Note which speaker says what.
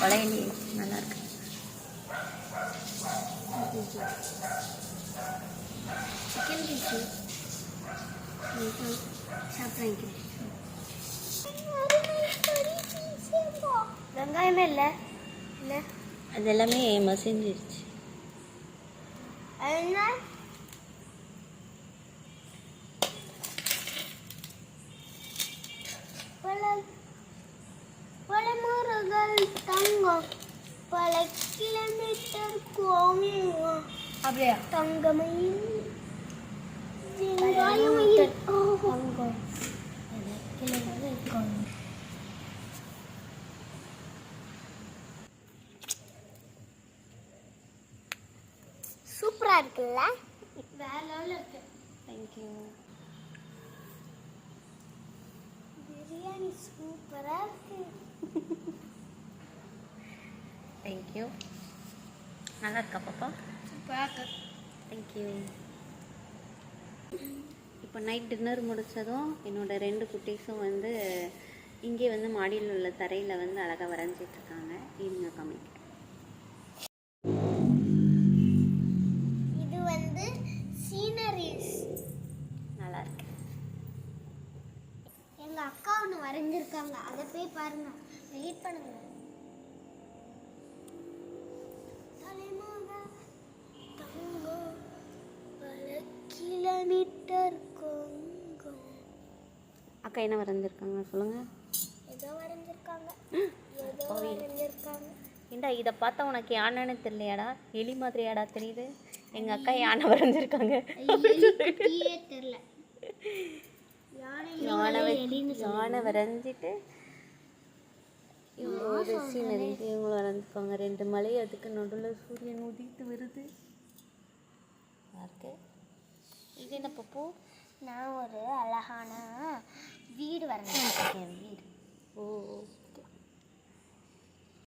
Speaker 1: வளையலி நல்லா இருக்கு.
Speaker 2: Chicken piece சாப்பிட்றேன். வெங்காயமே இல்லை இல்லை,
Speaker 1: அது எல்லாமே மசிஞ்சிருச்சு.
Speaker 2: என்ன பலமுறைகள் தங்கம் பல கிலோமீட்டர் கோங்கம் அப்படியா தங்கமயில் தங்கம் சூப்பராக இருக்குல்ல, வேற லெவலில் இருக்கு.
Speaker 1: தேங்க்யூ.
Speaker 2: பிரியாணி சூப்பராக இருக்கு.
Speaker 1: தேங்க்யூ. நல்லா இருக்கா பாப்பா?
Speaker 2: சூப்பராக இருக்கு.
Speaker 1: தேங்க்யூ. இப்போ நைட் டின்னர் முடித்ததும் என்னோட 2 குட்டீஸும் வந்து இங்கே வந்து மாடியில் உள்ள தரையில் வந்து அழகாக வரைஞ்சிட்ருக்காங்க. இருங்க காமிக்கிறேன்.
Speaker 2: இது வந்து சீனரிஸ்
Speaker 1: நல்லா இருக்கு.
Speaker 2: எங்கள் அக்கா ஒன்று வரைஞ்சிருக்காங்க, அதை போய் பாருங்க, வெயிட் பண்ணுங்க. கிலோமீட்டர் கொங்கம்
Speaker 1: அக்கா என்ன வரைஞ்சிருக்காங்க சொல்லுங்கள்.
Speaker 2: ஏதோ வரைஞ்சிருக்காங்க, ஏதோ வரைஞ்சிருக்காங்க.
Speaker 1: ஏண்டா இதை பார்த்தா உனக்கு யானைன்னு தெரியலையாடா? எலி மாதிரியாடா தெரியுது. எங்கள் அக்கா யானை வரைஞ்சிருக்காங்க.
Speaker 2: தெரியல,
Speaker 1: யானை வரைஞ்சிட்டு இவங்க ஒரு சீனரி இவங்க வரைஞ்சிருக்காங்க. 2 மலை, அதுக்கு நடுவில் சூரியன் உதித்து வருது. இருக்கு. இது என்ன பப்பு?
Speaker 2: நான் ஒரு அழகான வீடு வரைஞ்சிருக்கேன்.